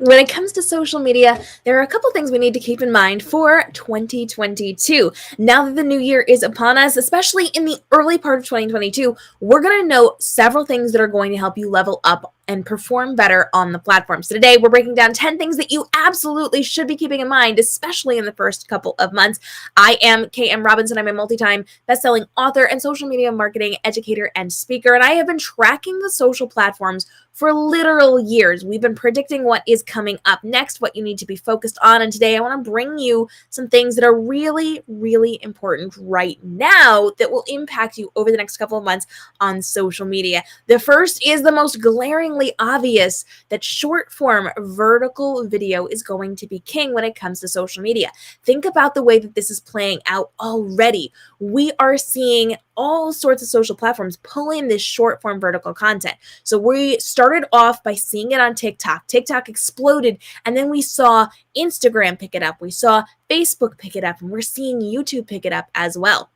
When it comes to social media, there are a couple things we need to keep in mind for 2022. Now that the new year is upon us, especially in the early part of 2022, we're going to know several things that are going to help you level up and perform better on the platforms. Today, we're breaking down 10 things that you absolutely should be keeping in mind, especially in the first couple of months. I am KM Robinson. I'm a multi-time best-selling author and social media marketing educator and speaker, and I have been tracking the social platforms for literal years. We've been predicting what is coming up next, what you need to be focused on, and today I want to bring you some things that are really, really important right now that will impact you over the next couple of months on social media. The first is the most glaringly obvious, that short form vertical video is going to be king when it comes to social media. Think about the way that this is playing out already. We are seeing all sorts of social platforms pull in this short form vertical content. So we started off by seeing it on TikTok. TikTok exploded, and then we saw Instagram pick it up. We saw Facebook pick it up, and we're seeing YouTube pick it up as well.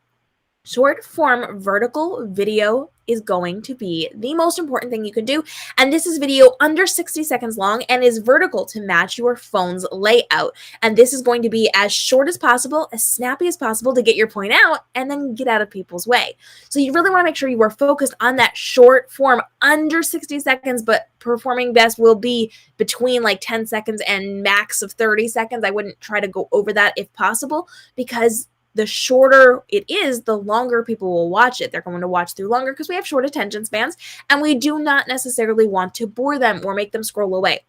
Short form vertical video is going to be the most important thing you can do. And this is video under 60 seconds long and is vertical to match your phone's layout. And this is going to be as short as possible, as snappy as possible to get your point out and then get out of people's way. So you really want to make sure you are focused on that short form under 60 seconds, but performing best will be between like 10 seconds and max of 30 seconds. I wouldn't try to go over that if possible, because the shorter it is, the longer people will watch it. They're going to watch through longer because we have short attention spans, and we do not necessarily want to bore them or make them scroll away.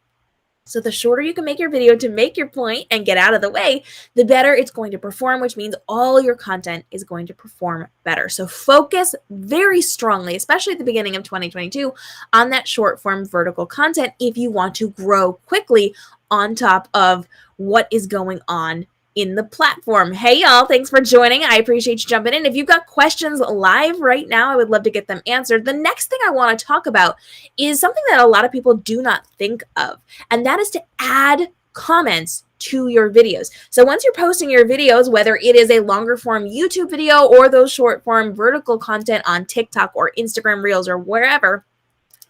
So the shorter you can make your video to make your point and get out of the way, the better it's going to perform, which means all your content is going to perform better. So focus very strongly, especially at the beginning of 2022, on that short form vertical content if you want to grow quickly on top of what is going on in the platform. Hey y'all, thanks for joining. I appreciate you jumping in. If you've got questions live right now, I would love to get them answered. The next thing I want to talk about is something that a lot of people do not think of, and that is to add comments to your videos. So once you're posting your videos, whether it is a longer form YouTube video or those short form vertical content on TikTok or Instagram Reels or wherever,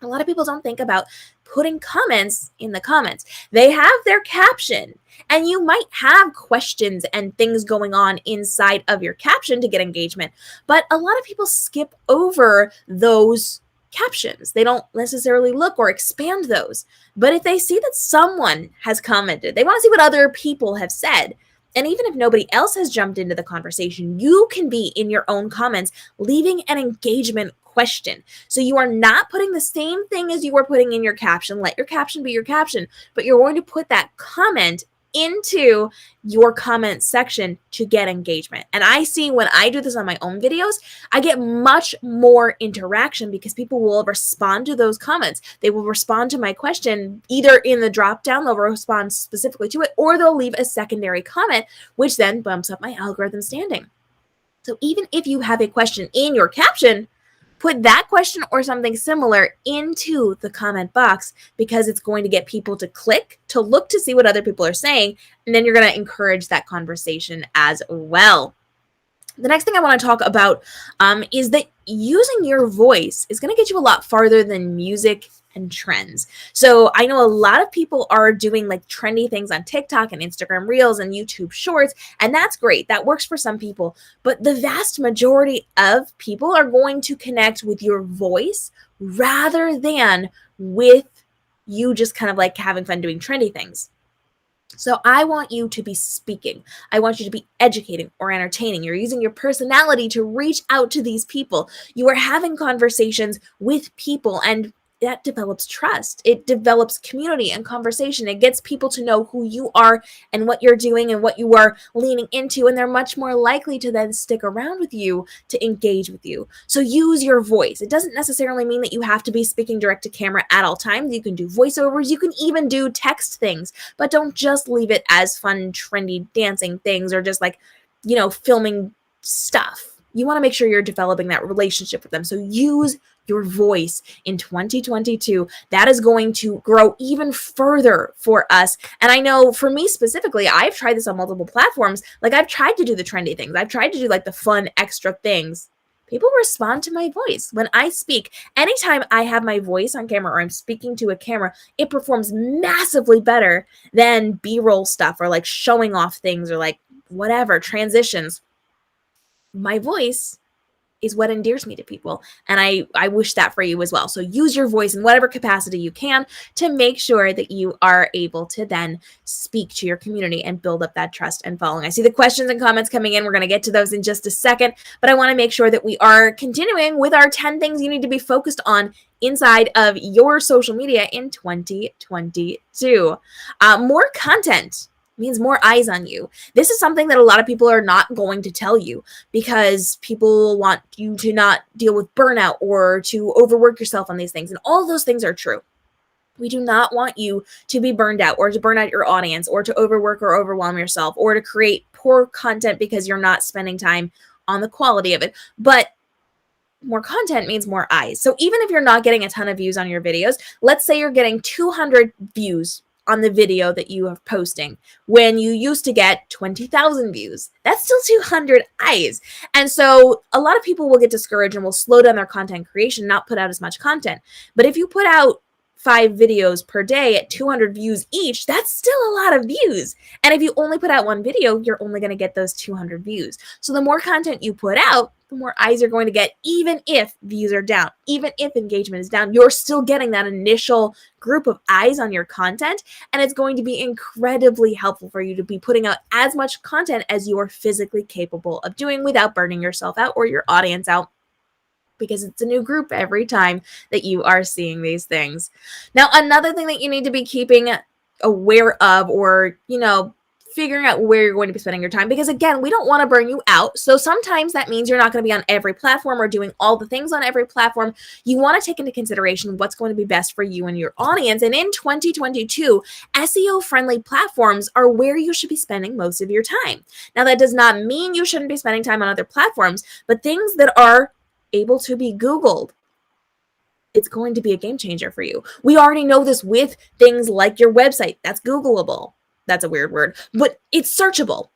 a lot of people don't think about putting comments in the comments. They have their caption, and you might have questions and things going on inside of your caption to get engagement, but a lot of people skip over those captions. They don't necessarily look or expand those. But if they see that someone has commented, they want to see what other people have said. And even if nobody else has jumped into the conversation, you can be in your own comments leaving an engagement question. So you are not putting the same thing as you were putting in your caption. Let your caption be your caption, but you're going to put that comment into your comment section to get engagement. And I see when I do this on my own videos, I get much more interaction because people will respond to those comments. They will respond to my question either in the drop down, they'll respond specifically to it, or they'll leave a secondary comment, which then bumps up my algorithm standing. So even if you have a question in your caption, put that question or something similar into the comment box, because it's going to get people to click, to look to see what other people are saying, and then you're going to encourage that conversation as well. The next thing I want to talk about is that using your voice is going to get you a lot farther than music and trends. So I know a lot of people are doing like trendy things on TikTok and Instagram Reels and YouTube Shorts, and that's great. That works for some people, but the vast majority of people are going to connect with your voice rather than with you just kind of like having fun doing trendy things. So I want you to be speaking. I want you to be educating or entertaining. You're using your personality to reach out to these people. You are having conversations with people, and that develops trust. It develops community and conversation. It gets people to know who you are and what you're doing and what you are leaning into, and they're much more likely to then stick around with you to engage with you. So use your voice. It doesn't necessarily mean that you have to be speaking direct to camera at all times. You can do voiceovers. You can even do text things, but don't just leave it as fun, trendy dancing things or just like, filming stuff. You want to make sure you're developing that relationship with them. So use your voice in 2022. That is going to grow even further for us. And I know for me specifically, I've tried this on multiple platforms. Like I've tried to do the trendy things. I've tried to do like the fun extra things. people respond to my voice. When I speak, anytime I have my voice on camera or I'm speaking to a camera, it performs massively better than B-roll stuff or like showing off things or like whatever, transitions. My voice is what endears me to people. And I wish that for you as well. So use your voice in whatever capacity you can to make sure that you are able to then speak to your community and build up that trust and following. I see the questions and comments coming in. We're going to get to those in just a second, but I want to make sure that we are continuing with our 10 things you need to be focused on inside of your social media in 2022. More content means more eyes on you. This is something that a lot of people are not going to tell you because people want you to not deal with burnout or to overwork yourself on these things. And all of those things are true. We do not want you to be burned out or to burn out your audience or to overwork or overwhelm yourself or to create poor content because you're not spending time on the quality of it. But more content means more eyes. So even if you're not getting a ton of views on your videos, let's say you're getting 200 views on the video that you are posting when you used to get 20,000 views. That's still 200 eyes. And so a lot of people will get discouraged and will slow down their content creation, not put out as much content. But if you put out 5 videos per day at 200 views each, that's still a lot of views. And if you only put out one video, you're only going to get those 200 views. So the more content you put out, the more eyes you're going to get, even if views are down, even if engagement is down, you're still getting that initial group of eyes on your content. And it's going to be incredibly helpful for you to be putting out as much content as you are physically capable of doing without burning yourself out or your audience out, because it's a new group every time that you are seeing these things. Now, another thing that you need to be keeping aware of, or, figuring out where you're going to be spending your time, because again, we don't want to burn you out. So sometimes that means you're not going to be on every platform or doing all the things on every platform. You want to take into consideration what's going to be best for you and your audience. And in 2022, SEO friendly platforms are where you should be spending most of your time. Now, that does not mean you shouldn't be spending time on other platforms, but things that are able to be Googled, it's going to be a game changer for you. We already know this with things like your website. That's Googleable. That's a weird word, but it's searchable.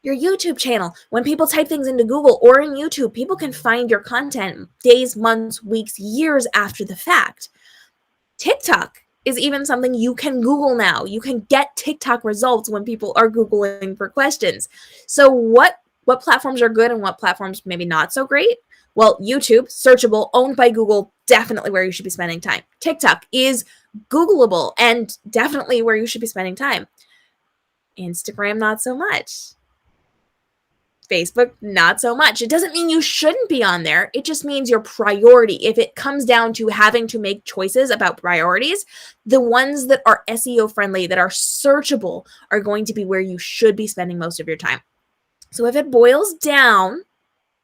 Your YouTube channel, when people type things into Google or in YouTube, people can find your content days, months, weeks, years after the fact. TikTok is even something you can Google now. You can get TikTok results when people are Googling for questions. So what platforms are good and what platforms maybe not so great? Well, YouTube, searchable, owned by Google, definitely where you should be spending time. TikTok is Googleable and definitely where you should be spending time. Instagram, not so much. Facebook, not so much. It doesn't mean you shouldn't be on there. It just means your priority. If it comes down to having to make choices about priorities, the ones that are SEO friendly, that are searchable, are going to be where you should be spending most of your time. So if it boils down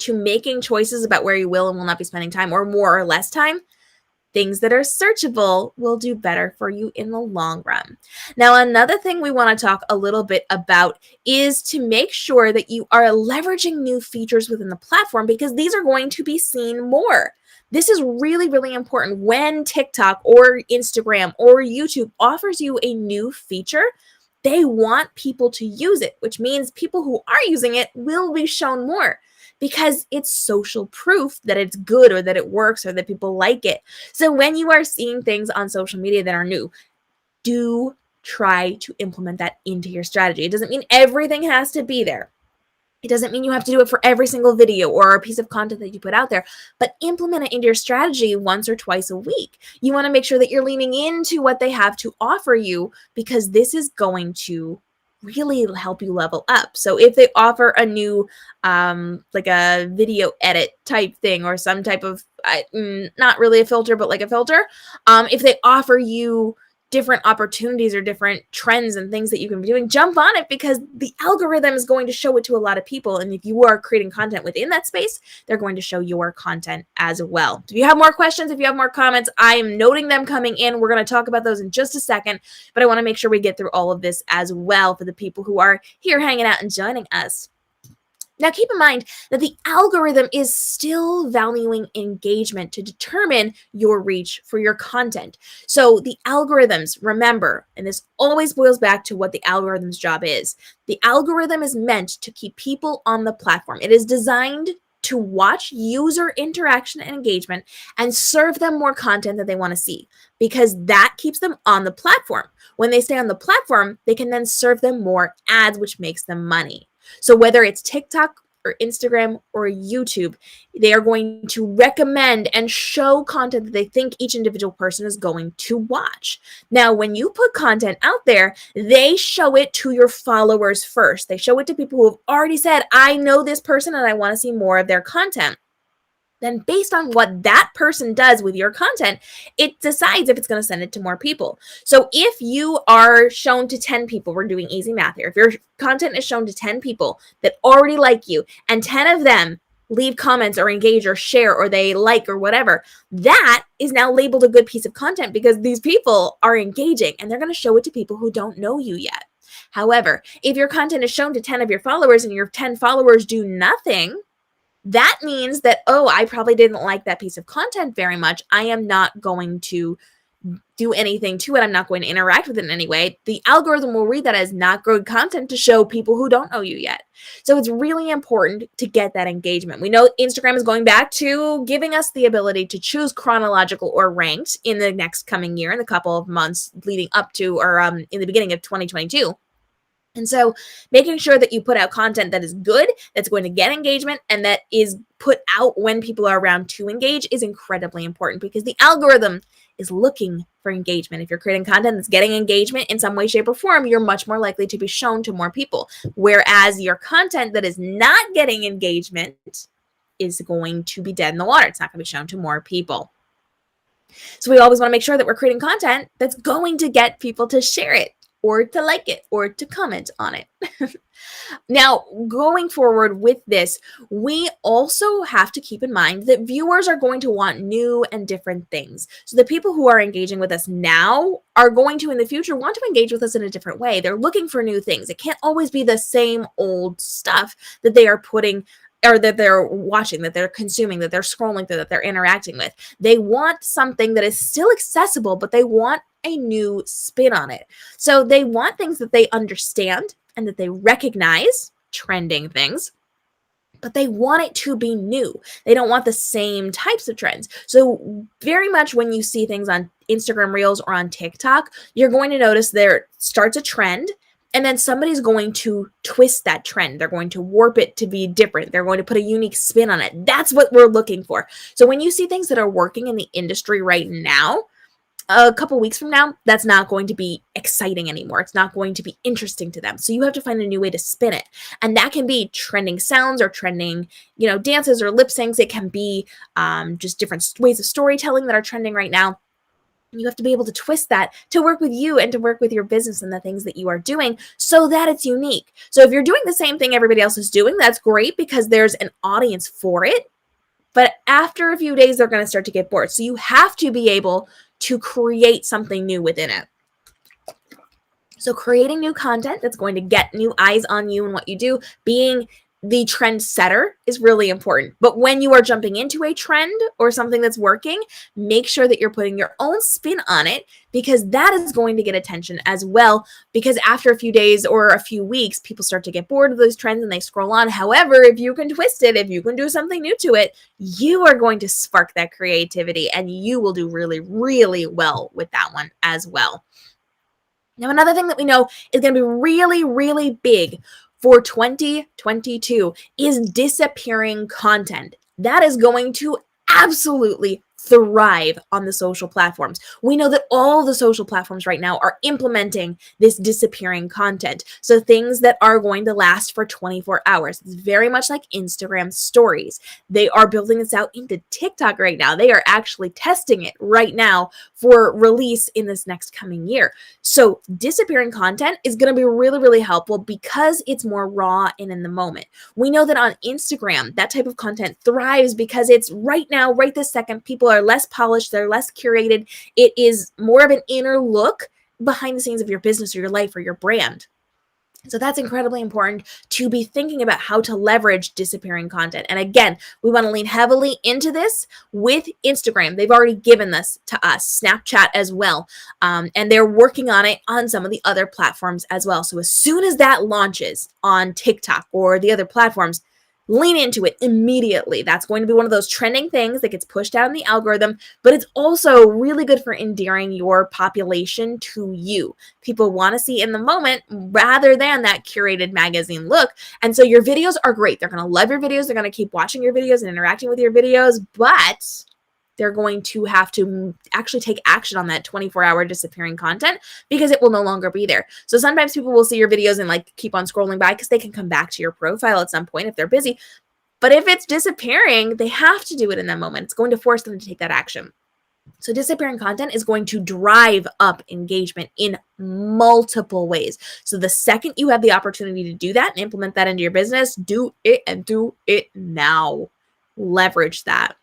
to making choices about where you will and will not be spending time, or more or less time, things that are searchable will do better for you in the long run. Now, another thing we want to talk a little bit about is to make sure that you are leveraging new features within the platform, because these are going to be seen more. This is really, really important. When TikTok or Instagram or YouTube offers you a new feature, they want people to use it, which means people who are using it will be shown more, because it's social proof that it's good or that it works or that people like it. So when you are seeing things on social media that are new, do try to implement that into your strategy. It doesn't mean everything has to be there. It doesn't mean you have to do it for every single video or a piece of content that you put out there, but implement it into your strategy once or twice a week. You want to make sure that you're leaning into what they have to offer you, because this is going to really help you level up. So if they offer a new, like a video edit type thing, or some type of, not really a filter, but like a filter, if they offer you different opportunities or different trends and things that you can be doing, jump on it, because the algorithm is going to show it to a lot of people. And if you are creating content within that space, they're going to show your content as well. If you have more questions, if you have more comments, I am noting them coming in. We're going to talk about those in just a second, but I want to make sure we get through all of this as well for the people who are here hanging out and joining us. Now, keep in mind that the algorithm is still valuing engagement to determine your reach for your content. So the algorithms, remember, and this always boils back to what the algorithm's job is. The algorithm is meant to keep people on the platform. It is designed to watch user interaction and engagement and serve them more content that they want to see, because that keeps them on the platform. When they stay on the platform, they can then serve them more ads, which makes them money. So whether it's TikTok or Instagram or YouTube, they are going to recommend and show content that they think each individual person is going to watch. Now, when you put content out there, they show it to your followers first. They show it to people who have already said, I know this person and I want to see more of their content. Then based on what that person does with your content, it decides if it's going to send it to more people. So if you are shown to 10 people, we're doing easy math here. If your content is shown to 10 people that already like you and 10 of them leave comments or engage or share or they like or whatever, that is now labeled a good piece of content because these people are engaging and they're going to show it to people who don't know you yet. However, if your content is shown to 10 of your followers and your 10 followers do nothing, that means that, oh, I probably didn't like that piece of content very much. I am not going to do anything to it. I'm not going to interact with it in any way. The algorithm will read that as not good content to show people who don't know you yet. So it's really important to get that engagement. We know Instagram is going back to giving us the ability to choose chronological or ranked in the next coming year, in the couple of months leading up to or in the beginning of 2022. And so making sure that you put out content that is good, that's going to get engagement, and that is put out when people are around to engage is incredibly important because the algorithm is looking for engagement. If you're creating content that's getting engagement in some way, shape, or form, you're much more likely to be shown to more people. Whereas your content that is not getting engagement is going to be dead in the water. It's not going to be shown to more people. So we always want to make sure that we're creating content that's going to get people to share it, or to like it, or to comment on it. Now, going forward with this, we also have to keep in mind that viewers are going to want new and different things. So the people who are engaging with us now are going to, in the future, want to engage with us in a different way. They're looking for new things. It can't always be the same old stuff that they are putting or that they're watching, that they're consuming, that they're scrolling through, that they're interacting with. They want something that is still accessible, but they want a new spin on it. So they want things that they understand and that they recognize, trending things, but they want it to be new. They don't want the same types of trends. So very much when you see things on Instagram Reels or on TikTok, you're going to notice there starts a trend, and then somebody's going to twist that trend. They're going to warp it to be different. They're going to put a unique spin on it. That's what we're looking for. So when you see things that are working in the industry right now, a couple weeks from now, that's not going to be exciting anymore. It's not going to be interesting to them. So you have to find a new way to spin it. And that can be trending sounds or trending, dances or lip syncs. It can be just different ways of storytelling that are trending right now. You have to be able to twist that to work with you and to work with your business and the things that you are doing so that it's unique. So if you're doing the same thing everybody else is doing, that's great because there's an audience for it. But after a few days, they're going to start to get bored. So you have to be able to create something new within it. So creating new content that's going to get new eyes on you and what you do, being the trend setter is really important. But when you are jumping into a trend or something that's working, make sure that you're putting your own spin on it because that is going to get attention as well. Because after a few days or a few weeks, people start to get bored of those trends and they scroll on. However, if you can twist it, if you can do something new to it, you are going to spark that creativity and you will do really, really well with that one as well. Now, another thing that we know is going to be really, really big for 2022 is disappearing content. That is going to absolutely thrive on the social platforms. We know that all the social platforms right now are implementing this disappearing content. So things that are going to last for 24 hours. It's very much like Instagram stories. They are building this out into TikTok right now. They are actually testing it right now for release in this next coming year. So disappearing content is going to be really, really helpful because it's more raw and in the moment. We know that on Instagram, that type of content thrives because it's right now, right this second, people are less polished, they're less curated. It is more of an inner look behind the scenes of your business or your life or your brand. So that's incredibly important to be thinking about how to leverage disappearing content. And again, we want to lean heavily into this with Instagram. They've already given this to us, Snapchat as well. And they're working on it on some of the other platforms as well. So as soon as that launches on TikTok or the other platforms, lean into it immediately. That's going to be one of those trending things that gets pushed out in the algorithm, but it's also really good for endearing your population to you. People want to see in the moment rather than that curated magazine look. And so your videos are great. They're going to love your videos. They're going to keep watching your videos and interacting with your videos, but they're going to have to actually take action on that 24-hour disappearing content because it will no longer be there. So sometimes people will see your videos and like keep on scrolling by because they can come back to your profile at some point if they're busy. But if it's disappearing, they have to do it in that moment. It's going to force them to take that action. So disappearing content is going to drive up engagement in multiple ways. So the second you have the opportunity to do that and implement that into your business, do it and do it now. Leverage that.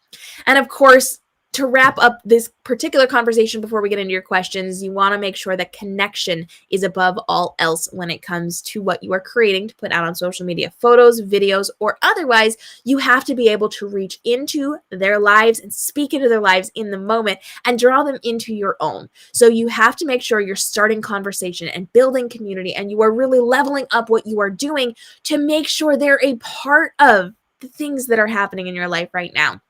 And of course, to wrap up this particular conversation before we get into your questions, you want to make sure that connection is above all else when it comes to what you are creating to put out on social media, photos, videos, or otherwise. You have to be able to reach into their lives and speak into their lives in the moment and draw them into your own. So you have to make sure you're starting conversation and building community, and you are really leveling up what you are doing to make sure they're a part of the things that are happening in your life right now.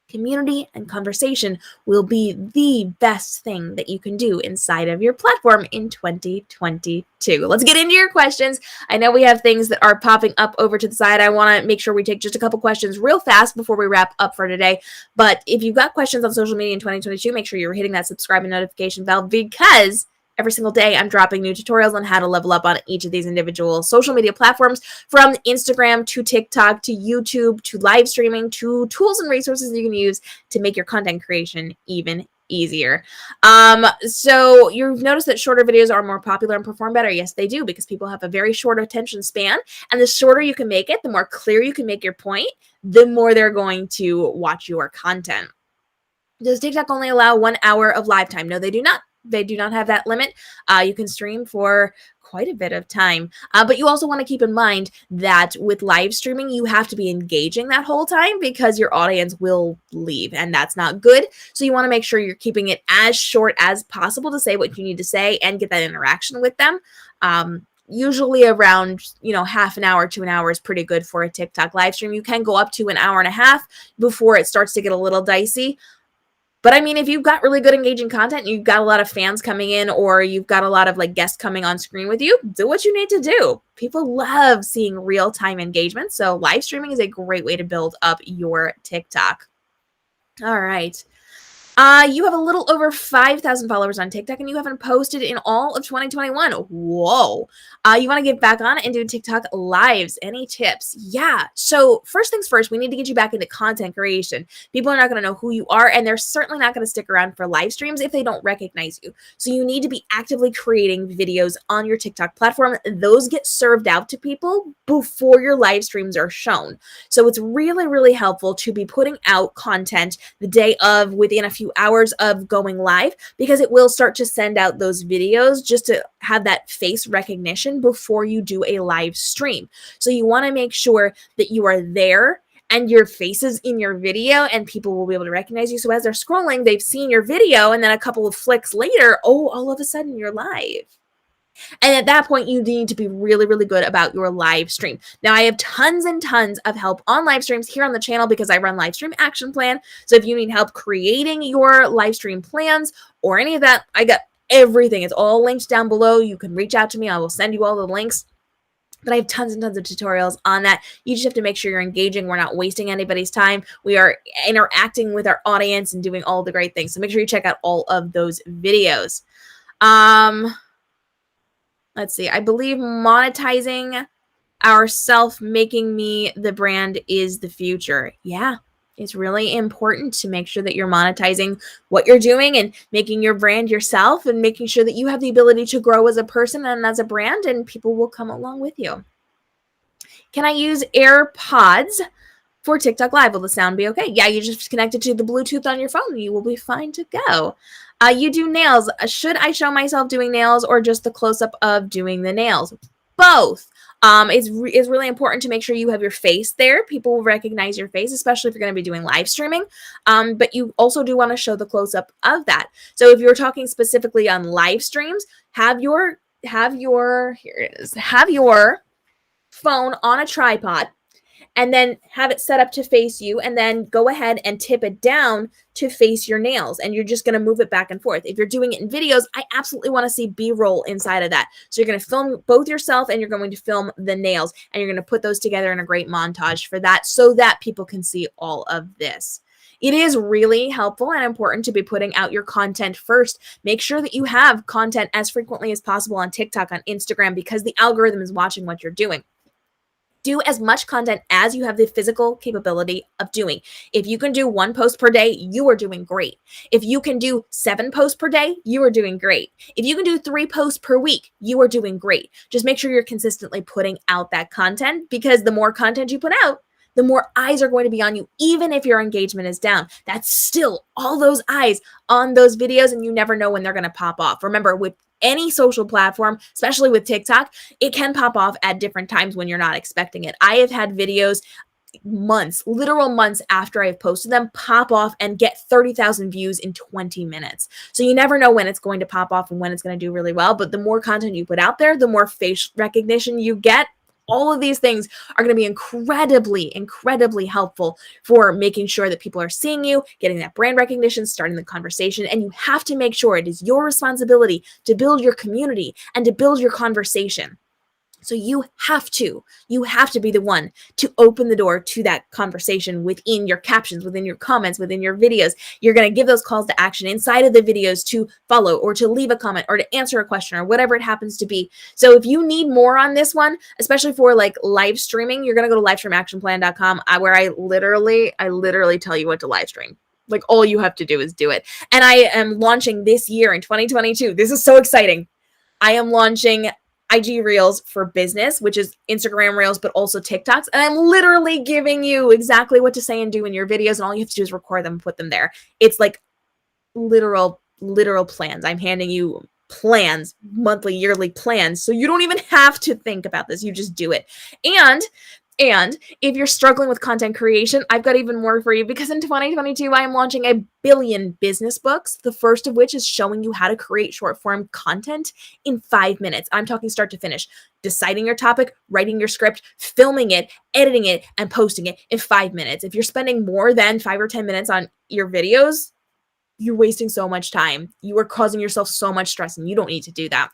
Community and conversation will be the best thing that you can do inside of your platform in 2022. Let's get into your questions. I know we have things that are popping up over to the side. I want to make sure we take just a couple questions real fast before we wrap up for today. But if you've got questions on social media in 2022, make sure you're hitting that subscribe and notification bell because every single day, I'm dropping new tutorials on how to level up on each of these individual social media platforms, from Instagram to TikTok to YouTube to live streaming to tools and resources you can use to make your content creation even easier. So you've noticed that shorter videos are more popular and perform better. Yes, they do, because people have a very short attention span, and the shorter you can make it, the more clear you can make your point, the more they're going to watch your content. Does TikTok only allow 1 hour of live time? No, they do not. They do not have that limit. You can stream for quite a bit of time. But you also want to keep in mind that with live streaming, you have to be engaging that whole time because your audience will leave, and that's not good. So you want to make sure you're keeping it as short as possible to say what you need to say and get that interaction with them. Usually around, half an hour to an hour is pretty good for a TikTok live stream. You can go up to an hour and a half before it starts to get a little dicey. But I mean, if you've got really good engaging content, you've got a lot of fans coming in, or you've got a lot of guests coming on screen with you, do what you need to do. People love seeing real-time engagement. So live streaming is a great way to build up your TikTok. All right. You have a little over 5,000 followers on TikTok, and you haven't posted in all of 2021. Whoa. You want to get back on and do TikTok lives. Any tips? Yeah. So first things first, we need to get you back into content creation. People are not going to know who you are, and they're certainly not going to stick around for live streams if they don't recognize you. So you need to be actively creating videos on your TikTok platform. Those get served out to people before your live streams are shown. So it's really, really helpful to be putting out content the day of, within a few hours of going live, because it will start to send out those videos just to have that face recognition before you do a live stream. So you want to make sure that you are there and your face is in your video, and people will be able to recognize you. So as they're scrolling, they've seen your video, and then a couple of flicks later, all of a sudden you're live. And at that point, you need to be really, really good about your live stream. Now, I have tons and tons of help on live streams here on the channel because I run Live Stream Action Plan. So if you need help creating your live stream plans or any of that, I got everything. It's all linked down below. You can reach out to me. I will send you all the links. But I have tons and tons of tutorials on that. You just have to make sure you're engaging. We're not wasting anybody's time. We are interacting with our audience and doing all the great things. So make sure you check out all of those videos. Let's see. I believe monetizing ourself, making me the brand, is the future. Yeah, it's really important to make sure that you're monetizing what you're doing and making your brand yourself, and making sure that you have the ability to grow as a person and as a brand, and people will come along with you. Can I use AirPods for TikTok Live? Will the sound be okay? Yeah, you just connect it to the Bluetooth on your phone and you will be fine to go. You do nails. Should I show myself doing nails or just the close-up of doing the nails? Both. It's really important to make sure you have your face there. People will recognize your face, especially if you're going to be doing live streaming. But you also do want to show the close-up of that. So if you're talking specifically on live streams, have your phone on a tripod, and then have it set up to face you, and then go ahead and tip it down to face your nails, and you're just going to move it back and forth. If you're doing it in videos, I absolutely want to see B-roll inside of that. So you're going to film both yourself and you're going to film the nails, and you're going to put those together in a great montage for that so that people can see all of this. It is really helpful and important to be putting out your content first. Make sure that you have content as frequently as possible on TikTok, on Instagram, because the algorithm is watching what you're doing. Do as much content as you have the physical capability of doing. If you can do 1 post per day, you are doing great. If you can do 7 posts per day, you are doing great. If you can do 3 posts per week, you are doing great. Just make sure you're consistently putting out that content, because the more content you put out, the more eyes are going to be on you, even if your engagement is down. That's still all those eyes on those videos, and you never know when they're going to pop off. Remember, with any social platform, especially with TikTok, it can pop off at different times when you're not expecting it. I have had videos months, literal months after I've posted them, pop off and get 30,000 views in 20 minutes. So you never know when it's going to pop off and when it's going to do really well. But the more content you put out there, the more face recognition you get. All of these things are going to be incredibly, incredibly helpful for making sure that people are seeing you, getting that brand recognition, starting the conversation. And you have to make sure it is your responsibility to build your community and to build your conversation. So you have to be the one to open the door to that conversation within your captions, within your comments, within your videos. You're going to give those calls to action inside of the videos to follow or to leave a comment or to answer a question or whatever it happens to be. So if you need more on this one, especially for like live streaming, you're going to go to livestreamactionplan.com where I literally tell you what to live stream. Like, all you have to do is do it. And I am launching this year in 2022. This is so exciting. I am launching IG Reels for business, which is Instagram Reels, but also TikToks. And I'm literally giving you exactly what to say and do in your videos. And all you have to do is record them and put them there. It's like literal plans. I'm handing you plans, monthly, yearly plans. So you don't even have to think about this. You just do it. And if you're struggling with content creation, I've got even more for you, because in 2022, I am launching 1 billion business books, the first of which is showing you how to create short form content in 5 minutes. I'm talking start to finish, deciding your topic, writing your script, filming it, editing it, and posting it in 5 minutes. If you're spending more than 5 or 10 minutes on your videos, you're wasting so much time. You are causing yourself so much stress, and you don't need to do that.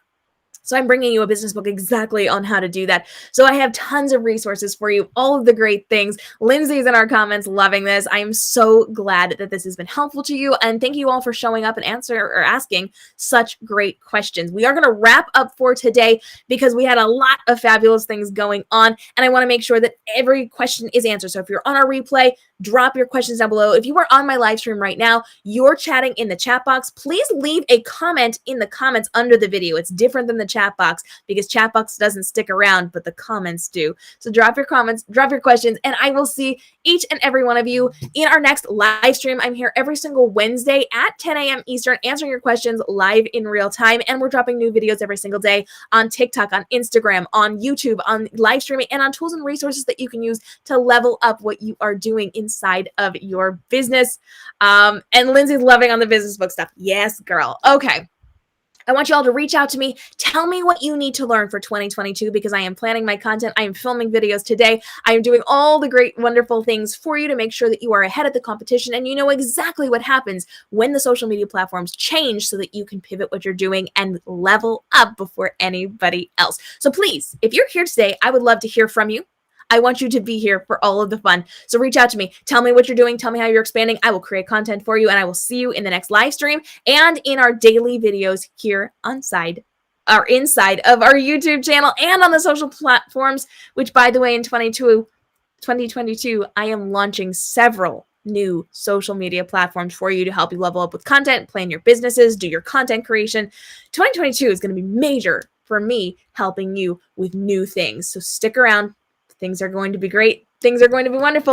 So I'm bringing you a business book exactly on how to do that. So I have tons of resources for you, all of the great things. Lindsay's in our comments loving this. I am so glad that this has been helpful to you. And thank you all for showing up and asking such great questions. We are going to wrap up for today because we had a lot of fabulous things going on. And I want to make sure that every question is answered. So if you're on our replay, drop your questions down below. If you are on my live stream right now, you're chatting in the chat box, please leave a comment in the comments under the video. It's different than the chat box because chat box doesn't stick around, but the comments do. So drop your comments, drop your questions, and I will see each and every one of you in our next live stream. I'm here every single Wednesday at 10 a.m. Eastern, answering your questions live in real time. And we're dropping new videos every single day on TikTok, on Instagram, on YouTube, on live streaming, and on tools and resources that you can use to level up what you are doing inside of your business. And Lindsay's loving on the business book stuff. Yes, girl. Okay. I want you all to reach out to me. Tell me what you need to learn for 2022 because I am planning my content. I am filming videos today. I am doing all the great, wonderful things for you to make sure that you are ahead of the competition and you know exactly what happens when the social media platforms change so that you can pivot what you're doing and level up before anybody else. So please, if you're here today, I would love to hear from you. I want you to be here for all of the fun. So reach out to me. Tell me what you're doing. Tell me how you're expanding. I will create content for you, and I will see you in the next live stream and in our daily videos here inside of our YouTube channel and on the social platforms, which, by the way, in 2022, I am launching several new social media platforms for you to help you level up with content, plan your businesses, do your content creation. 2022 is going to be major for me helping you with new things. So stick around. Things are going to be great. Things are going to be wonderful.